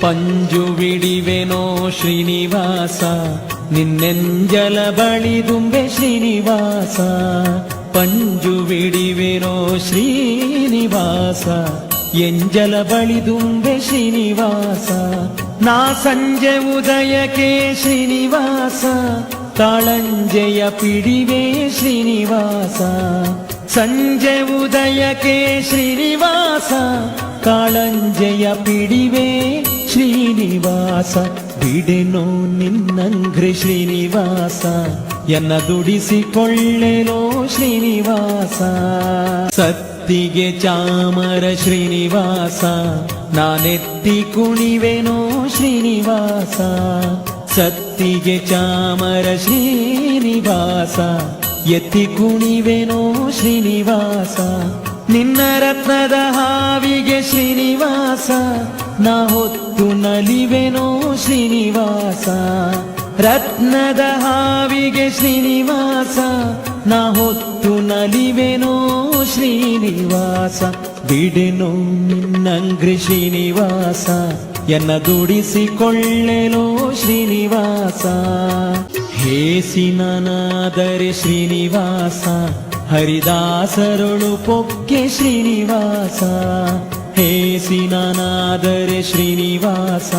ಪಂಜು ಬಿಡಿವೆನೋ ಶ್ರೀನಿವಾಸ ನಿನ್ನೆಂಜಲ ಬಳಿದುಂಬೆ ಶ್ರೀನಿವಾಸ. ಪಂಜು ಬಿಡಿವೆನೋ ಶ್ರೀನಿವಾಸ ಎಂಜಲ ಬಳಿದುಂಬೆ ಶ್ರೀನಿವಾಸ. ನಾ ಸಂಜೆ ಉದಯಕ್ಕೆ ಶ್ರೀನಿವಾಸ ತಾಳಂಜೆಯ ಪಿಡಿವೆ ಶ್ರೀನಿವಾಸ. ಸಂಜೆ ಉದಯಕ್ಕೆ ಶ್ರೀನಿವಾಸ ಕಾಳಂಜೆಯ ಪಿಡಿವೆ ಶ್ರೀನಿವಾಸ. ಬಿಡೆನೋ ನಿನ್ನಂಗ್ರೆ ಶ್ರೀನಿವಾಸ ಎನ್ನ ದುಡಿಸಿಕೊಳ್ಳೆನೋ ಶ್ರೀನಿವಾಸ. ಸತ್ತಿಗೆ ಚಾಮರ ಶ್ರೀನಿವಾಸ ನಾನೆತ್ತಿ ಕುಣಿವೆನೋ ಶ್ರೀನಿವಾಸ. ಸತ್ತಿಗೆ ಚಾಮರ ಶ್ರೀನಿವಾಸ ಎತ್ತಿ ಕುಣಿವೆನೋ ಶ್ರೀನಿವಾಸ. ನಿನ್ನ ರತ್ನದ ಹಾವಿಗೆ ಶ್ರೀನಿವಾಸ ನಾ ಹೊತ್ತು ನಲಿವೆನೋ ಶ್ರೀನಿವಾಸ. ರತ್ನದ ಹಾವಿಗೆ ಶ್ರೀನಿವಾಸ ನಾ ಹೊತ್ತು ನಲಿವೆನೋ ಶ್ರೀನಿವಾಸ. ಬಿಡೆನೋ ನಿನ್ನಂಗ್ರಿ ಶ್ರೀನಿವಾಸ ಎನ್ನ ದುಡಿಸಿಕೊಳ್ಳೆನೋ ಶ್ರೀನಿವಾಸ. ಹೇಸಿನನಾದರೆ ಶ್ರೀನಿವಾಸ ಹರಿದಾಸರೊಳು ಪೊಕ್ಕೆ ಶ್ರೀನಿವಾಸ. ಹೇಸಿನನಾದರೆ ಶ್ರೀನಿವಾಸ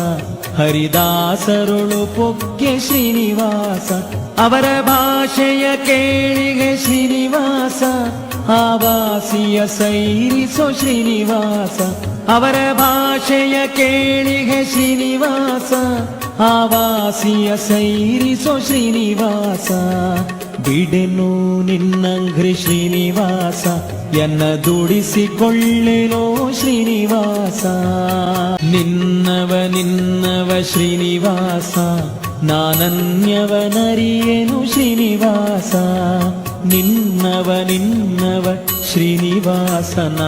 ಹರಿದಾಸರೊಳು ಪೊಕ್ಕೆ ಶ್ರೀನಿವಾಸ. ಅವರ ಭಾಷೆಯ ಕೇಳಿಗೆ ಶ್ರೀನಿವಾಸ ಆವಾಸಿಯ ಸೈರಿಸೋ ಶ್ರೀನಿವಾಸ. ಅವರ ಭಾಷೆಯ ಕೇಳಿಗೆ ಶ್ರೀನಿವಾಸ ಆವಾಸಿಯ ಸೈರಿಸೋ ಶ್ರೀನಿವಾಸ. ಬಿಡೆನೋ ನಿನ್ನಂಗ್ರಿ ಶ್ರೀನಿವಾಸ ಎನ್ನ ದುಡಿಸಿಕೊಳ್ಳೆನೋ ಶ್ರೀನಿವಾಸ. ನಿನ್ನವ ಶ್ರೀನಿವಾಸ ನಾನನ್ಯವನರಿಯೇನು ಶ್ರೀನಿವಾಸ. ನಿನ್ನವ ಶ್ರೀನಿವಾಸನ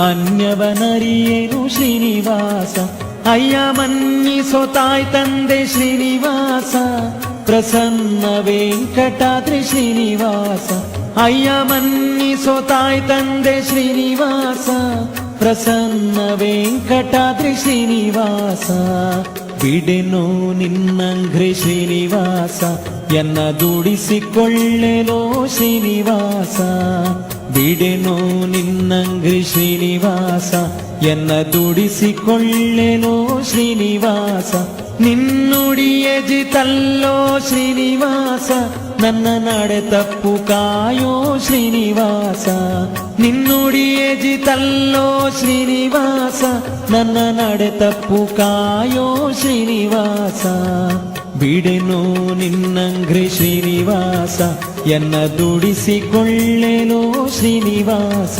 ಅನ್ಯವನರಿಯೇನು ಶ್ರೀನಿವಾಸ. ಅಯ್ಯ ಮನ್ನಿಸೋ ತಾಯ್ ತಂದೆ ಶ್ರೀನಿವಾಸ ಪ್ರಸನ್ನ ವೆಂಕಟಾದ್ರಿ ಶ್ರೀನಿವಾಸ. ಅಯ್ಯ ಮನ್ನಿಸೋ ತಾಯ್ ತಂದೆ ಶ್ರೀನಿವಾಸ ಪ್ರಸನ್ನ ವೆಂಕಟಾದ್ರಿ ಶ್ರೀನಿವಾಸ. ಬಿಡೆನೋ ನಿನ್ನಂಗ್ರೆ ಶ್ರೀನಿವಾಸ ಎನ್ನ ದುಡಿಸಿಕೊಳ್ಳೆನೋ ಶ್ರೀನಿವಾಸ. ಬಿಡೆನೋ ನಿನ್ನಂಗ್ರಿ ಶ್ರೀನಿವಾಸ ಎನ್ನ ದುಡಿಸಿಕೊಳ್ಳೆನೋ ಶ್ರೀನಿವಾಸ. ನಿನ್ನುಡಿಯ ಜಿತಲ್ಲೋ ಶ್ರೀನಿವಾಸ ನನ್ನ ನಡೆ ತಪ್ಪು ಕಾಯೋ ಶ್ರೀನಿವಾಸ. ನಿನ್ನುಡಿಯ ಜಿತಲ್ಲೋ ಶ್ರೀನಿವಾಸ ನನ್ನ ನಡೆ ತಪ್ಪು ಕಾಯೋ ಶ್ರೀನಿವಾಸ. ಬಿಡೆನೋ ನಿನ್ನಂಗ್ರೆ ಶ್ರೀನಿವಾಸ ಎನ್ನ ದುಡಿಸಿಕೊಳ್ಳೆನೋ ಶ್ರೀನಿವಾಸ.